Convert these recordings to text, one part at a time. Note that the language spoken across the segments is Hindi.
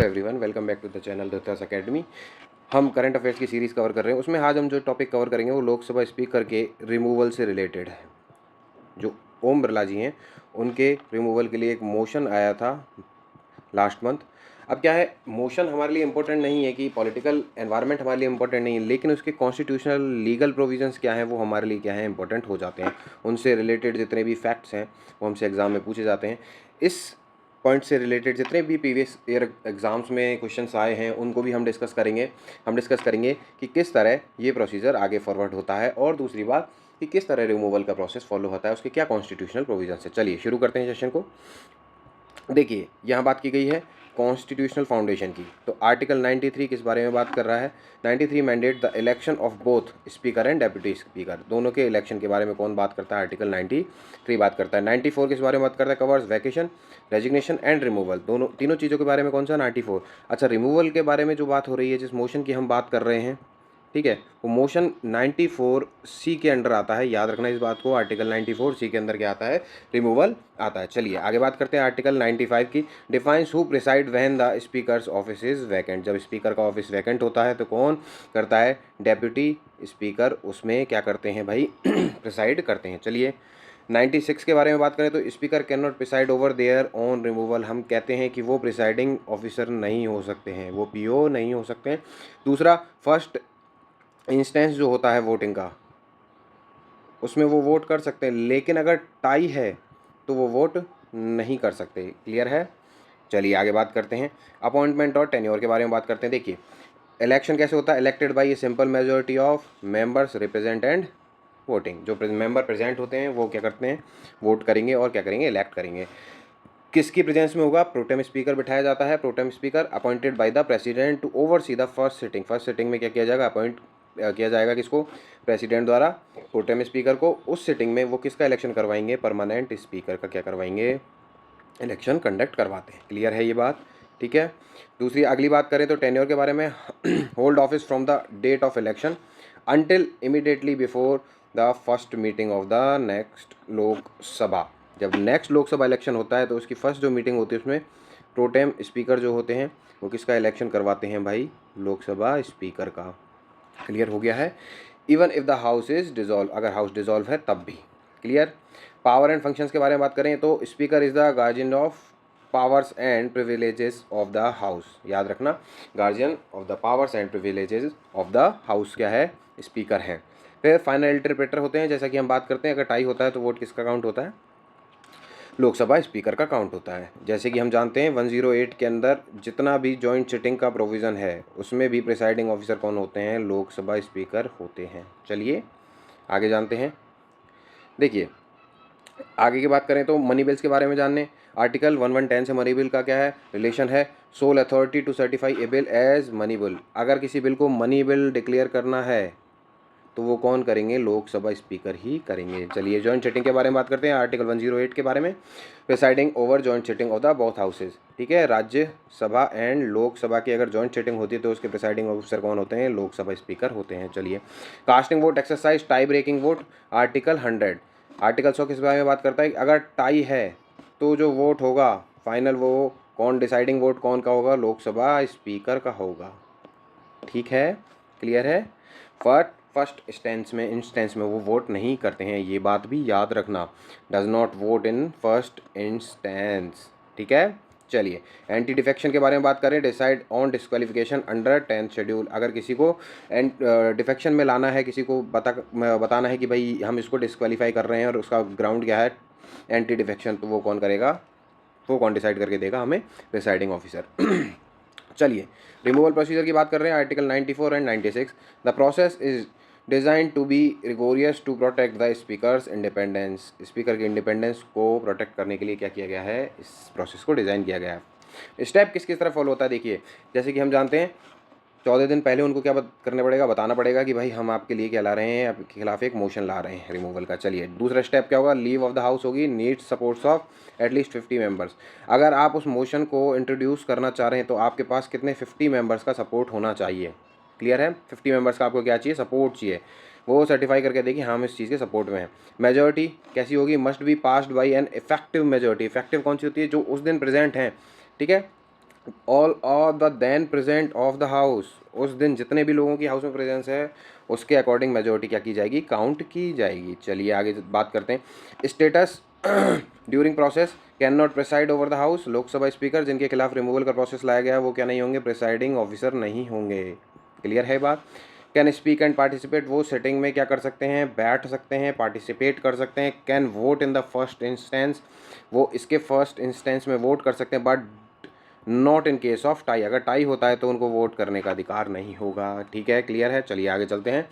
Everyone, welcome back to the channel Dattas academy. हम करंट अफेयर्स की सीरीज़ कवर कर रहे हैं। उसमें आज हम जो टॉपिक कवर करेंगे वो लोकसभा स्पीकर के रिमूवल से रिलेटेड है। जो ओम बिरला जी हैं उनके रिमूवल के लिए एक मोशन आया था लास्ट मंथ। अब क्या है, मोशन हमारे लिए इम्पोर्टेंट नहीं है कि पॉलिटिकल एनवायरनमेंट हमारे लिए इम्पोर्टेंट नहीं है, लेकिन उसके कॉन्स्टिट्यूशनल लीगल प्रोविजंस क्या हैं वो हमारे लिए क्या है इंपॉर्टेंट हो जाते हैं। उनसे रिलेटेड जितने भी फैक्ट्स हैं वो हमसे एग्ज़ाम में पूछे जाते हैं। इस पॉइंट से रिलेटेड जितने भी प्रीवियस ईयर एग्ज़ाम्स में क्वेश्चंस आए हैं उनको भी हम डिस्कस करेंगे कि किस तरह ये प्रोसीजर आगे फॉरवर्ड होता है, और दूसरी बात कि किस तरह रिमूवल का प्रोसेस फॉलो होता है, उसके क्या कॉन्स्टिट्यूशनल प्रोविजंस है। चलिए शुरू करते हैं सेशन को। देखिए, यहाँ बात की गई है कॉन्स्टिट्यूशनल फाउंडेशन की। तो आर्टिकल 93 किस बारे में बात कर रहा है? 93 mandate the election of both speaker and deputy speaker, दोनों के इलेक्शन के बारे में कौन बात करता है? आर्टिकल 93 बात करता है। 94 किस बारे में बात करता है? Covers vacation, resignation and removal, तीनों चीज़ों के बारे में कौन सा? 94। अच्छा, रिमूवल के बारे में जो बात हो रही है, जिस मोशन की हम बात कर रहे हैं, ठीक है, वो मोशन 94C के अंडर आता है। याद रखना इस बात को, आर्टिकल 94C के अंदर क्या आता है? रिमूवल आता है। चलिए आगे बात करते हैं आर्टिकल 95 की। Defines who preside when the speakers office is vacant, जब स्पीकर का ऑफिस वैकेंट होता है तो कौन करता है? डेप्यूटी स्पीकर उसमें क्या करते हैं भाई? प्रिसाइड करते हैं। चलिए 96 के बारे में बात करें तो speaker can not preside over there on removal, हम कहते हैं कि वो प्रिसाइडिंग ऑफिसर नहीं हो सकते हैं, वो पीओ नहीं हो सकते हैं। दूसरा, फर्स्ट इंस्टेंस जो होता है वोटिंग का, उसमें वो वोट कर सकते हैं, लेकिन अगर टाई है तो वो वोट नहीं कर सकते। क्लियर है? चलिए आगे बात करते हैं अपॉइंटमेंट और टेन्योर के बारे में बात करते हैं। देखिए, इलेक्शन कैसे होता है? Elected by a simple majority of members represent and voting. जो मेंबर प्रेजेंट होते हैं वो क्या करते हैं? वोट करेंगे और क्या करेंगे? इलेक्ट करेंगे। किसकी प्रेजेंस में होगा? प्रोटेम स्पीकर बिठाया जाता है। Pro tem speaker appointed by the president to oversee the first sitting. First sitting में क्या किया जाएगा? अपॉइंट किया जाएगा किसको? प्रेसिडेंट द्वारा प्रोटेम स्पीकर को। उस सिटिंग में वो किसका इलेक्शन करवाएंगे? परमानेंट स्पीकर का क्या करवाएंगे? इलेक्शन कंडक्ट करवाते हैं। क्लियर है ये बात? ठीक है। दूसरी अगली बात करें तो टेन्योर के बारे में। Hold office from the date of election until immediately before the first meeting of the next Lok Sabha. जब नेक्स्ट लोकसभा इलेक्शन होता है तो उसकी फर्स्ट जो मीटिंग होती है उसमें प्रोटेम स्पीकर जो होते हैं वो किसका इलेक्शन करवाते हैं भाई? लोकसभा स्पीकर का। क्लियर हो गया है? Even if the house is dissolve, अगर हाउस डिजॉल्व है तब भी। क्लियर? पावर एंड फंक्शंस के बारे में बात करें तो speaker is the guardian of powers and privileges of the house. याद रखना, guardian of the powers and privileges of the house क्या है? स्पीकर है। फिर फाइनल इंटरप्रेटर होते हैं। जैसा कि हम बात करते हैं, अगर टाई होता है तो वोट किसका काउंट होता है? लोकसभा स्पीकर का काउंट होता है। जैसे कि हम जानते हैं 108 के अंदर जितना भी जॉइंट सिटिंग का प्रोविज़न है उसमें भी प्रिसाइडिंग ऑफिसर कौन होते हैं? लोकसभा स्पीकर होते हैं। चलिए आगे जानते हैं। देखिए, आगे की बात करें तो मनी बिल्स के बारे में जानने। आर्टिकल 1110 से मनी बिल का क्या है? रिलेशन है। Sole authority to certify a bill as money bill, अगर किसी बिल को मनी बिल डिक्लेयर करना है तो वो कौन करेंगे? लोकसभा स्पीकर ही करेंगे। चलिए जॉइंट सिटिंग के बारे में बात करते हैं। आर्टिकल 108 के बारे में, presiding over joint sitting of the both houses. ठीक है, राज्यसभा एंड लोकसभा की अगर जॉइंट सिटिंग होती है तो उसके प्रिसाइडिंग ऑफिसर कौन होते हैं? लोकसभा स्पीकर होते हैं। चलिए, casting vote exercise tie breaking vote. Article 100, article 100 किस बारे में बात करता है? अगर टाई है तो जो वोट होगा फाइनल, वो कौन डिसाइडिंग वोट कौन का होगा? लोकसभा स्पीकर का होगा। ठीक है, क्लियर है? फर्स्ट इंस्टेंस में वो वोट नहीं करते हैं, ये बात भी याद रखना। Does not vote in first instance. ठीक है। चलिए, एंटी डिफेक्शन के बारे में बात करें। Decide on disqualification under 10th schedule, अगर किसी को डिफेक्शन में लाना है, किसी को बताना है कि भाई हम इसको डिस्क्वालीफाई कर रहे हैं और उसका ग्राउंड क्या है? एंटी डिफेक्शन, तो वो कौन करेगा? वो कौन डिसाइड करके देगा हमें? Presiding officer. चलिए, रिमूवल प्रोसीजर की बात कर रहे हैं। Article 94 and 96, the process is design to be rigorous to protect the speaker's independence. Speaker के इंडिपेंडेंस को प्रोटेक्ट करने के लिए क्या किया गया है? इस प्रोसेस को डिज़ाइन किया गया है। स्टेप किस किस तरह फॉलो होता है? देखिए, जैसे कि हम जानते हैं 14 दिन पहले उनको क्या करना पड़ेगा? बताना पड़ेगा कि भाई हम आपके लिए क्या ला रहे हैं, आपके खिलाफ एक मोशन ला रहे हैं रिमूवल का। चलिए, दूसरा स्टेप क्या होगा? लीव ऑफ द हाउस होगी। Needs supports of at least 50 members. अगर आप उस मोशन को इंट्रोड्यूस करना चाह रहे हैं तो आपके पास कितने? 50 मेंबर्स का सपोर्ट होना चाहिए। क्लियर है? 50 मेंबर्स का आपको क्या चाहिए? सपोर्ट चाहिए। वो सर्टिफाई करके देखिए हम इस चीज़ के सपोर्ट में हैं। मेजॉरिटी कैसी होगी? Must be passed by an effective majority. Effective कौन सी होती है? जो उस दिन प्रेजेंट हैं। ठीक है, all of the then present of the house, उस दिन जितने भी लोगों की हाउस में प्रेजेंस है उसके अकॉर्डिंग मेजोरिटी क्या की जाएगी, काउंट की जाएगी। चलिए आगे बात करते हैं। Status during process can not preside over the house, Lok Sabha speaker जिनके खिलाफ रिमूवल का प्रोसेस लाया गया है वो क्या नहीं होंगे, प्रिसाइडिंग ऑफिसर नहीं होंगे। क्लियर है बात। कैन स्पीक एंड पार्टिसिपेट, वो सिटिंग में क्या कर सकते हैं, बैठ सकते हैं, पार्टिसिपेट कर सकते हैं। Can vote in the first instance, वो इसके फर्स्ट इंस्टेंस में वोट कर सकते हैं, but not in case of tie, अगर टाई होता है तो उनको वोट करने का अधिकार नहीं होगा। ठीक है, क्लियर है। चलिए आगे चलते हैं।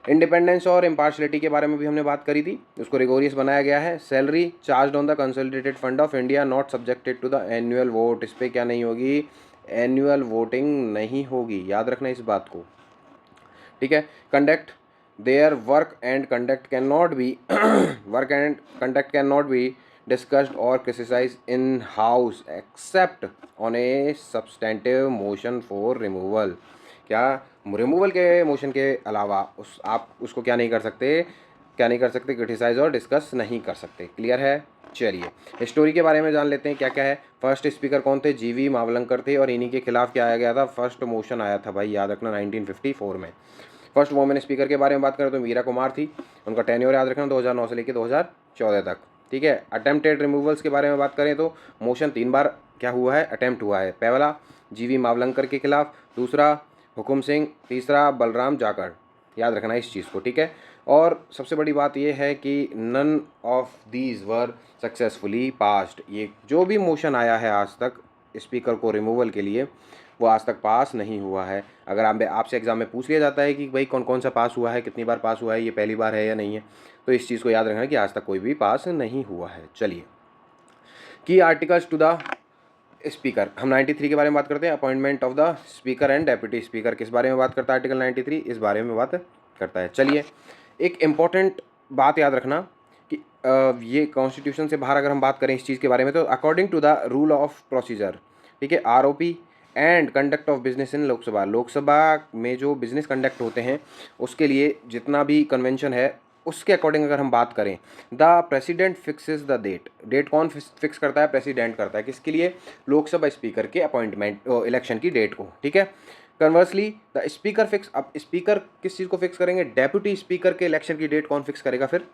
इंडिपेंडेंस और इम्पार्शलिटी के बारे में भी हमने बात करी थी, उसको रिगोरियस बनाया गया है। Salary charge on the consolidated fund of India not subjected to the annual vote, इस पर क्या नहीं होगी, एनुअल वोटिंग नहीं होगी, याद रखना इस बात को। ठीक है। Conduct their work and conduct can not be work and conduct can not be discussed और criticise in house except on a substantive motion for removal, क्या रिमूवल के मोशन के अलावा आप उसको क्या नहीं कर सकते, क्रिटिसाइज और डिस्कस नहीं कर सकते। क्लियर है। चलिए हिस्टोरी के बारे में जान लेते हैं क्या क्या है। फर्स्ट स्पीकर कौन थे, जीवी मावलंकर थे, और इन्हीं के खिलाफ क्या आया गया था, फर्स्ट मोशन आया था भाई, याद रखना 1954 में। फर्स्ट वुमेन स्पीकर के बारे में बात करें तो मीरा कुमार थी, उनका टेन्योर याद रखना 2009 से लेकर 2014 तक। ठीक है। अटेम्प्टेड रिमूवल्स के बारे में बात करें तो मोशन 3 बार क्या हुआ है, अटेम्प्ट हुआ है। पहला जीवी मावलंकर के खिलाफ, दूसरा हुकुम सिंह, तीसरा बलराम जाखड़, याद रखना इस चीज़ को। ठीक है। और सबसे बड़ी बात यह है कि none of these were successfully passed, ये जो भी मोशन आया है आज तक स्पीकर को रिमूवल के लिए वो आज तक पास नहीं हुआ है। अगर आपसे एग्जाम में पूछ लिया जाता है कि भाई कौन कौन सा पास हुआ है, कितनी बार पास हुआ है, ये पहली बार है या नहीं है, तो इस चीज़ को याद रखना कि आज तक कोई भी पास नहीं हुआ है। चलिए की आर्टिकल्स टू द स्पीकर, हम 93 के बारे में बात करते हैं। Appointment of the speaker and deputy speaker किस बारे में बात करता है, आर्टिकल 93 इस बारे में बात करता है। चलिए एक इम्पॉर्टेंट बात याद रखना कि ये कॉन्स्टिट्यूशन से बाहर अगर हम बात करें इस चीज़ के बारे में तो according to the rule of procedure, ठीक है, ROP and conduct of business in Lok Sabha, Lok Sabha में जो बिजनेस कंडक्ट होते हैं उसके लिए जितना भी कन्वेंशन है उसके अकॉर्डिंग अगर हम बात करें, the president fixes the date, date कौन फिक्स करता है, प्रेसिडेंट करता है, किसके लिए, लोकसभा स्पीकर के अपॉइंटमेंट इलेक्शन की डेट को। ठीक है। कन्वर्सली द स्पीकर फिक्स, अब स्पीकर किस चीज़ को फिक्स करेंगे, डेप्यूटी स्पीकर के इलेक्शन की डेट कौन फिक्स करेगा, फिर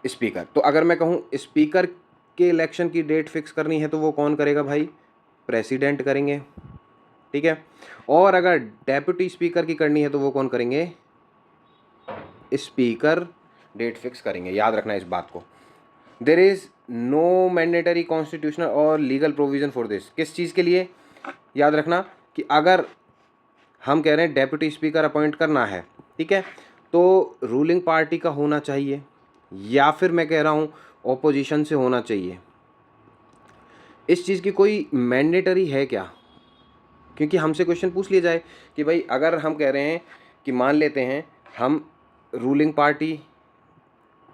स्पीकर। तो अगर मैं कहूँ स्पीकर के इलेक्शन की डेट फिक्स करनी है तो वो कौन करेगा भाई, प्रेसिडेंट करेंगे। ठीक है। और अगर डेप्यूटी स्पीकर की करनी है तो वो कौन करेंगे, स्पीकर डेट फिक्स करेंगे, याद रखना इस बात को। There is no mandatory constitutional or legal provision for this, किस चीज़ के लिए, याद रखना कि अगर हम कह रहे हैं डेप्यूटी स्पीकर अपॉइंट करना है, ठीक है, तो रूलिंग पार्टी का होना चाहिए या फिर मैं कह रहा हूँ ओपोजिशन से होना चाहिए। इस चीज़ की कोई मैंडेटरी है क्या, क्योंकि हमसे क्वेश्चन पूछ लिया जाए कि भाई अगर हम कह रहे हैं कि मान लेते हैं हम रूलिंग पार्टी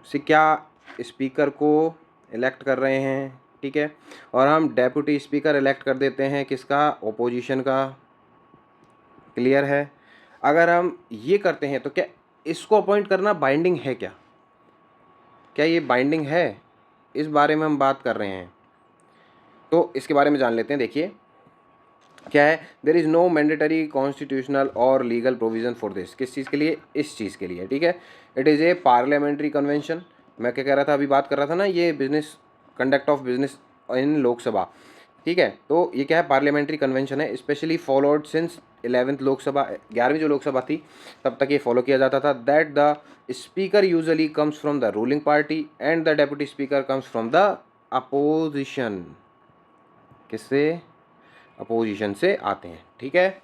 से क्या स्पीकर को इलेक्ट कर रहे हैं, ठीक है, और हम डेप्यूटी स्पीकर इलेक्ट कर देते हैं किसका, ओपोजिशन का। क्लियर है। अगर हम ये करते हैं तो क्या इसको अपॉइंट करना बाइंडिंग है क्या ये बाइंडिंग है, इस बारे में हम बात कर रहे हैं। तो इसके बारे में जान लेते हैं। देखिए क्या है, there is no mandatory constitutional or legal provision for this, किस चीज़ के लिए, इस चीज़ के लिए। ठीक है। It is a parliamentary convention, मैं क्या कह रहा था अभी बात कर रहा था ना, ये business conduct of business in Lok Sabha. ठीक है। तो ये क्या है, पार्लियामेंट्री कन्वेंशन है, specially followed since 11th Lok Sabha, 11वीं जो लोकसभा थी तब तक ये फॉलो किया जाता था। That the speaker usually comes from the ruling party and the deputy speaker comes from the opposition, किससे, अपोजिशन से आते हैं। ठीक है।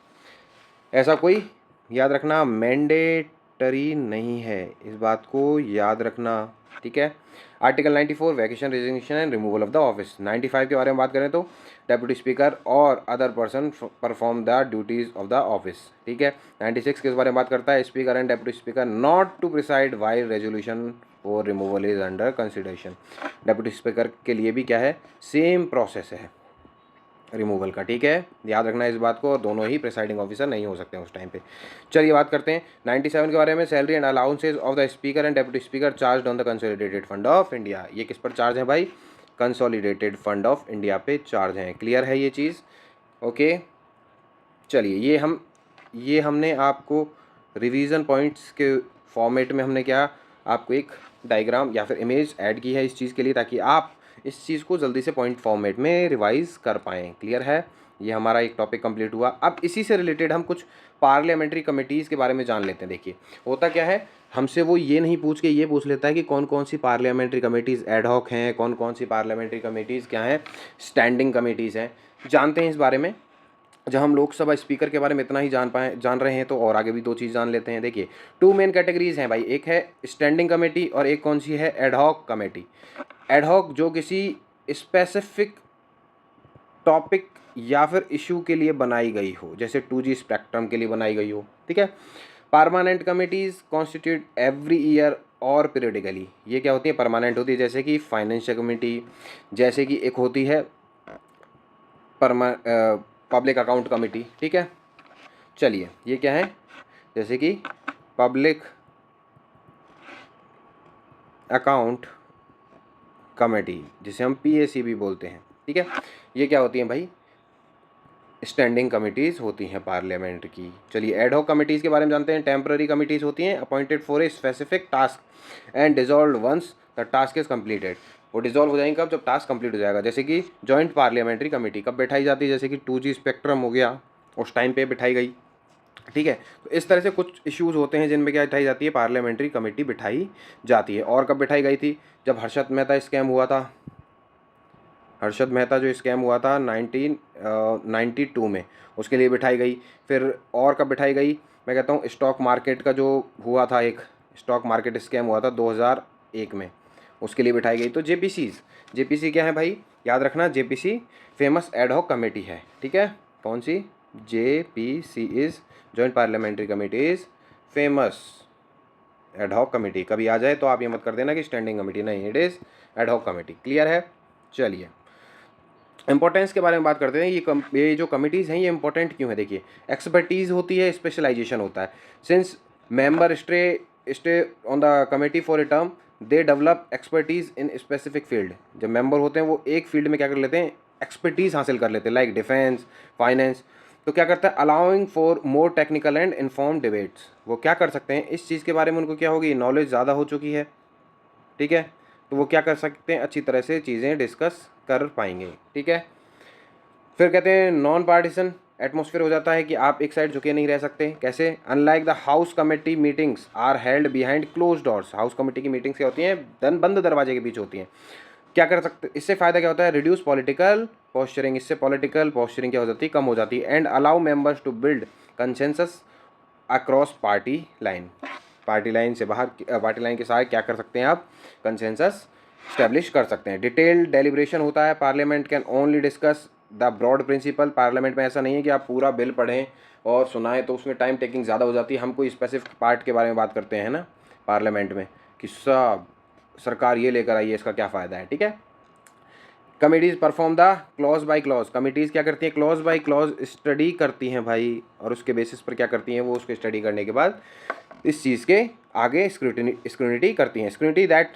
ऐसा कोई याद रखना मैंडेटरी नहीं है, इस बात को याद रखना। ठीक है। Article 94 vacation resignation and removal of the office. 95 के बारे में बात करें तो deputy speaker or other person perform the duties of the office. ठीक है। 96 किस बारे में बात करता है, speaker and deputy speaker not to preside while resolution for removal is under consideration. Deputy speaker के लिए भी क्या है, सेम प्रोसेस है रिमूवल का। ठीक है, याद रखना इस बात को, और दोनों ही प्रिसाइडिंग ऑफिसर नहीं हो सकते हैं उस टाइम पे। चलिए बात करते हैं 97 के बारे में। Salary and allowances of the speaker and deputy speaker charge on the consolidated fund of India, ये किस पर चार्ज है भाई, कंसोलिडेटेड फंड ऑफ इंडिया पे चार्ज हैं। क्लियर है ये चीज़। ओके, चलिए ये हमने आपको रिवीजन पॉइंट्स के फॉर्मेट में हमने क्या आपको एक डायग्राम या फिर इमेज ऐड की है इस चीज़ के लिए, ताकि आप इस चीज़ को जल्दी से पॉइंट फॉर्मेट में रिवाइज कर पाएँ। क्लियर है? ये हमारा एक टॉपिक कंप्लीट हुआ। अब इसी से रिलेटेड हम कुछ पार्लियामेंट्री कमिटीज़ के बारे में जान लेते हैं। देखिए होता क्या है, हमसे वो ये नहीं पूछ के ये पूछ लेता है कि कौन कौन सी पार्लियामेंट्री कमिटीज़ एडहॉक हैं, कौन कौन सी पार्लियामेंट्री कमिटीज़ क्या हैं, स्टैंडिंग कमिटीज़ हैं। जानते हैं इस बारे में। जब हम लोकसभा स्पीकर के बारे में इतना ही जान रहे हैं तो और आगे भी दो चीज़ जान लेते हैं। देखिए 2 मेन कैटेगरीज हैं भाई, एक है स्टैंडिंग कमेटी और एक कौन सी है, एडहॉक कमेटी। एडहॉक जो किसी स्पेसिफिक टॉपिक या फिर इशू के लिए बनाई गई हो, जैसे 2G स्पेक्ट्रम के लिए बनाई गई हो, ठीक है। Permanent committees constitute every year और पीरियडिकली, ये क्या होती है, परमानेंट होती है, जैसे कि फाइनेंशियल कमेटी, जैसे कि एक होती है पब्लिक अकाउंट कमेटी, ठीक है। चलिए ये क्या है, जैसे कि पब्लिक अकाउंट कमेटी, जिसे हम PAC भी बोलते हैं, ठीक है। ये क्या होती हैं भाई, स्टैंडिंग कमिटीज़ होती हैं पार्लियामेंट की। चलिए एडहॉक कमिटीज़ के बारे में जानते हैं। टेम्पररी कमिटीज़ होती हैं appointed for a specific task and dissolve once the task is completed. वो डिजॉल्व हो जाएंगे कब, जब टास्क कंप्लीट हो जाएगा। जैसे कि जॉइंट पार्लियामेंट्री कमेटी कब बैठाई जाती है, जैसे कि 2G स्पेक्ट्रम हो गया, उस टाइम पे बिठाई गई, ठीक है। तो इस तरह से कुछ इश्यूज़ होते हैं जिनमें क्या बिठाई जाती है, पार्लियामेंट्री कमेटी बिठाई जाती है। और कब बिठाई गई थी, जब हर्षद मेहता स्कैम हुआ था। हर्षद मेहता जो स्कैम हुआ था 1992 में, उसके लिए बिठाई गई। फिर और कब बिठाई गई, मैं कहता हूँ स्टॉक मार्केट का जो हुआ था, एक स्टॉक मार्केट स्कैम हुआ था 2001 में, उसके लिए बिठाई गई। तो JPC क्या है भाई, याद रखना, JPC फेमस एडहॉक कमेटी है, ठीक है। कौन सी, JPC is joint parliamentary committee is famous ad hoc committee. कभी आ जाए तो आप ये मत कर देना कि स्टैंडिंग कमेटी, नहीं, it is ad hoc committee. Clear है? चलिए इंपॉर्टेंस के बारे में बात करते हैं। ये जो कमिटीज़ हैं ये इंपॉर्टेंट क्यों है, देखिए एक्सपर्टीज़ होती है, स्पेशलाइजेशन होता है। Since member stay on the committee for a term, they develop expertise in specific field. जब मेंबर होते हैं वो एक फील्ड में क्या कर लेते हैं, एक्सपर्टीज़ हासिल कर लेते हैं, लाइक डिफेंस, फाइनेंस। तो क्या करता है, allowing for more technical and inform debates. वो क्या कर सकते हैं, इस चीज़ के बारे में उनको क्या होगी, नॉलेज ज़्यादा हो चुकी है, ठीक है। तो वो क्या कर सकते हैं, अच्छी तरह से चीज़ें डिस्कस कर पाएंगे, ठीक है। फिर कहते हैं नॉन पार्टीसन एटमॉस्फेयर हो जाता है कि आप एक साइड झुके नहीं रह सकते। कैसे, unlike the house committee meetings are held behind close doors. House committee की मीटिंग्स क्या होती हैं, बंद दरवाजे के बीच होती हैं। क्या कर सकते, इससे फ़ायदा क्या होता है, रिड्यूस पॉलिटिकल पॉस्चरिंग। इससे पॉलिटिकल पॉस्चरिंग क्या हो जाती है, कम हो जाती है। And allow members to build consensus across party line. Party line से बाहर, पार्टी लाइन के साथ क्या कर सकते हैं आप, कंसेंसस स्टैब्लिश कर सकते हैं। डिटेल्ड डेलिब्रेशन होता है। Parliament can only discuss the broad principle. Parliament में ऐसा नहीं है कि आप पूरा बिल पढ़ें और सुनाएं, तो उसमें टाइम टेकिंग ज़्यादा हो जाती है। हम कोई स्पेसिफिक पार्ट के बारे में बात करते हैं ना पार्लियामेंट में, कि सब सरकार ये लेकर आई है, इसका क्या फ़ायदा है, ठीक है। Committees perform the clause by clause. Committees क्या करती हैं, क्लॉज बाय क्लॉज स्टडी करती हैं भाई, और उसके बेसिस पर क्या करती हैं, वो उसको स्टडी करने के बाद इस चीज़ के आगे स्क्रूनिटी करती हैं। Scrutiny that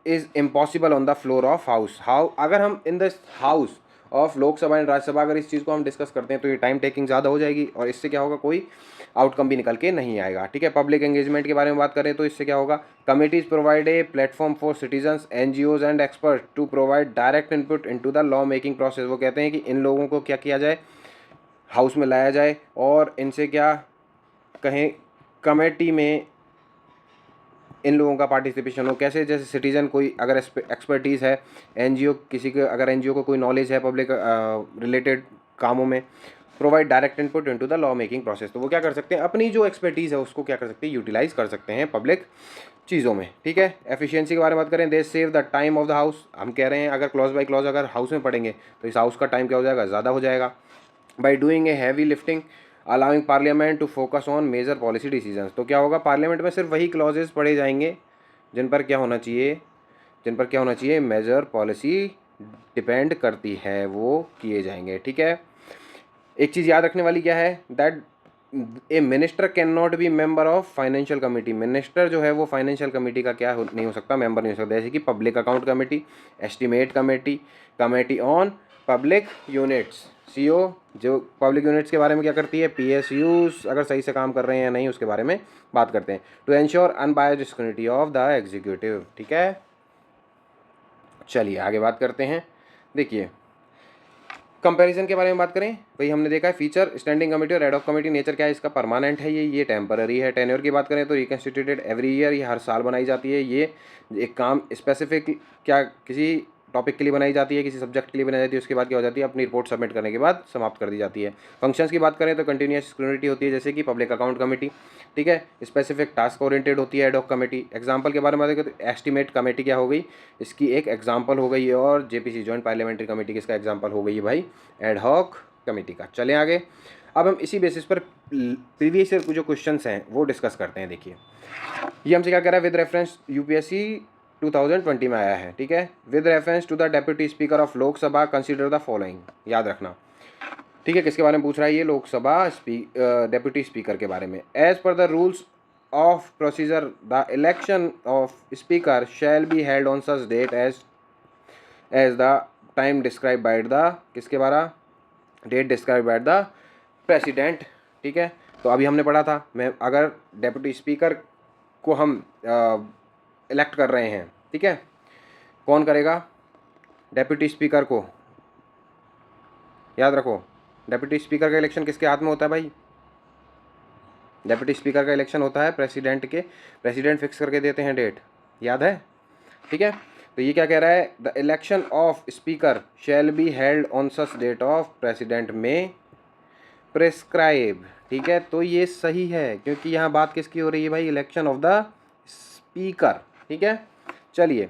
is impossible on the floor of house. अगर हम in the house of Lok Sabha and Rajya Sabha अगर इस चीज़ को हम डिस्कस करते हैं तो ये टाइम टेकिंग ज़्यादा हो जाएगी, और इससे क्या होगा, कोई आउटकम भी निकल के नहीं आएगा, ठीक है। पब्लिक एंगेजमेंट के बारे में बात करें तो इससे क्या होगा, committees provide a platform for citizens, NGOs and expert to provide direct input into the law making process. वो कहते हैं कि इन लोगों को क्या किया जाए, हाउस में लाया जाए, और इनसे क्या कहें, कमेटी में इन लोगों का पार्टिसिपेशन हो। कैसे, जैसे सिटीजन कोई अगर एक्सपर्टीज़ है, NGO किसी के अगर NGO को कोई नॉलेज है पब्लिक रिलेटेड कामों में, provide direct input into the law making process. तो वो क्या कर सकते हैं, अपनी जो एक्सपर्टीज़ है उसको क्या कर सकते हैं, यूटिलाइज कर सकते हैं पब्लिक चीज़ों में, ठीक है। एफिशिएंसी के बारे में बात करें, they save the time of the house. हम कह रहे हैं अगर क्लॉज बाय क्लॉज अगर हाउस में पढ़ेंगे तो इस हाउस का टाइम क्या हो जाएगा, ज़्यादा हो जाएगा। By doing a heavy lifting allowing parliament to focus on major policy decisions. तो क्या होगा, पार्लियामेंट में सिर्फ वही क्लॉजेज पढ़े जाएंगे जिन पर क्या होना चाहिए, मेजर पॉलिसी डिपेंड करती है, वो किए जाएंगे, ठीक है। एक चीज़ याद रखने वाली क्या है, that A minister can not B member of financial committee. Minister जो है वो फाइनेंशियल कमेटी का नहीं हो सकता, मेंबर नहीं हो सकता। जैसे कि public account committee, estimate committee, committee on public units, CO जो पब्लिक यूनिट्स के बारे में क्या करती है, PSUs अगर सही से काम कर रहे हैं या नहीं उसके बारे में बात करते हैं। To ensure unbiased scrutiny of the executive, ठीक है। चलिए आगे बात करते हैं। देखिए कंपैरिजन के बारे में बात करें, वही हमने देखा है फीचर स्टैंडिंग कमेटी और एडॉक कमेटी, नेचर क्या है इसका, परमानेंट है ये टेम्पररी है। टेन्योर की बात करें तो रिकन्स्टिट्यूटेड एवरी ईयर, ये हर साल बनाई जाती है। ये एक काम स्पेसिफिक क्या किसी टॉपिक के लिए बनाई जाती है, किसी सब्जेक्ट के लिए बनाई जाती है, उसके बाद क्या हो जाती है, अपनी रिपोर्ट सबमिट करने के बाद समाप्त कर दी जाती है। फंक्शंस की बात करें तो कंटिन्यूस स्क्रूटिनी होती है, जैसे कि पब्लिक अकाउंट कमेटी, ठीक है। स्पेसिफिक टास्क ओरिएंटेड होती है एडॉक कमेटी। एग्जाम्पल के बारे में बात करें तो एस्टीमेट कमेटी क्या हो गई, इसकी एक एग्जाम्पल हो गई है, और JPC जॉइंट पार्लियामेंट्री कमेटी किसका एग्जाम्पल हो गई है भाई, एडहॉक कमेटी का। चलें आगे। अब हम इसी बेसिस पर प्रीवियस ईयर जो क्वेश्चंस हैं वो डिस्कस करते हैं। देखिए ये हमसे क्या कह रहा है, विद रेफरेंस UPSC 2020 में आया है, ठीक है। With reference to the deputy speaker of Lok Sabha consider the following, याद रखना, ठीक है। किसके बारे में पूछ रहा है ये, लोकसभा डेप्यूटी स्पीकर के बारे में। As per the rules of procedure the election of speaker shall be held on such date as the time describe by the, किसके बारे, date describe by the president, ठीक है। तो अभी हमने पढ़ा था, मैं अगर डेप्यूटी स्पीकर को हम इलेक्ट कर रहे हैं, ठीक है, कौन करेगा, डेप्यूटी स्पीकर को, याद रखो डेप्यूटी स्पीकर का इलेक्शन किसके हाथ में होता है भाई, डेप्यूटी स्पीकर का इलेक्शन होता है प्रेसिडेंट के, प्रेसिडेंट फिक्स करके देते हैं डेट, याद है, ठीक है। तो ये क्या कह रहा है, the election of speaker shall be held on such date of president में प्रेस्क्राइब, ठीक है। तो ये सही है क्योंकि यहाँ बात किसकी हो रही है भाई, इलेक्शन ऑफ द स्पीकर, ठीक है। चलिए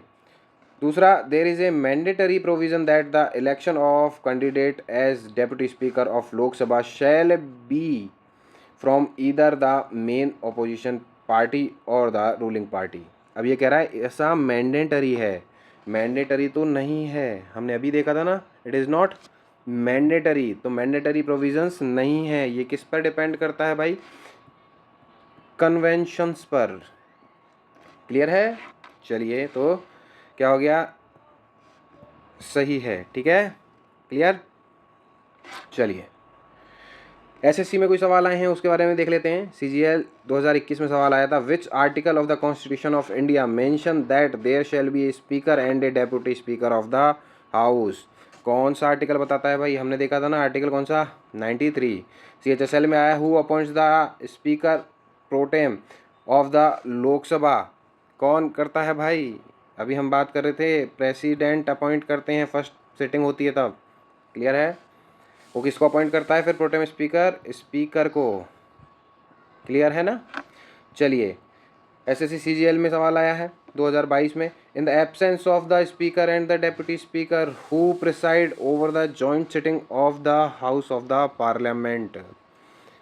दूसरा, there is a mandatory provision that the election of candidate as deputy speaker of Lok Sabha shall be from either the main opposition party और द रूलिंग पार्टी। अब ये कह रहा है ऐसा मैंडेटरी है, मैंडेटरी तो नहीं है, हमने अभी देखा था ना, इट इज़ नॉट मैंडेटरी, तो मैंडेटरी प्रोविजंस नहीं है। ये किस पर डिपेंड करता है भाई, कन्वेंशंस पर, क्लियर है। चलिए तो क्या हो गया, सही है, ठीक है, क्लियर। चलिए SSC में कोई सवाल आए हैं उसके बारे में देख लेते हैं। CGL 2021 में सवाल आया था, which article of the constitution of India mention that there shall be a speaker and a deputy speaker of the house. कौन सा आर्टिकल बताता है भाई, हमने देखा था ना आर्टिकल कौन सा, 93। CHSL में आया, who appoints the speaker pro tem of the Lok Sabha, कौन करता है भाई, अभी हम बात कर रहे थे प्रेसिडेंट अपॉइंट करते हैं, फर्स्ट सिटिंग होती है तब, क्लियर है। वो किसको अपॉइंट करता है फिर, प्रोटेम स्पीकर, स्पीकर को, क्लियर है ना। चलिए SSC CGL में सवाल आया है 2022 में, in the absence of the speaker and the deputy speaker who preside over the joint sitting of the house of the parliament,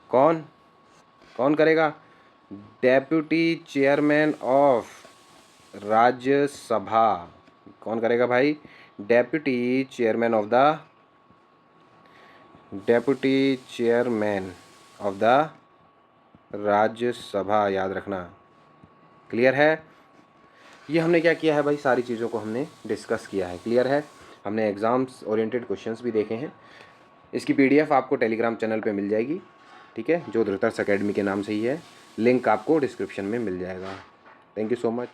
कौन कौन करेगा, डेप्यूटी चेयरमैन ऑफ राज्यसभा, कौन करेगा भाई, deputy chairman of the, deputy chairman of the Rajya Sabha, याद रखना, क्लियर है। ये हमने क्या किया है भाई, सारी चीज़ों को हमने डिस्कस किया है, क्लियर है। हमने एग्ज़ाम्स ओरिएंटेड क्वेश्चंस भी देखे हैं। इसकी PDF आपको टेलीग्राम चैनल पे मिल जाएगी, ठीक है, जो धृतराष्ट्र अकेडमी के नाम से ही है, लिंक आपको डिस्क्रिप्शन में मिल जाएगा। Thank you so much.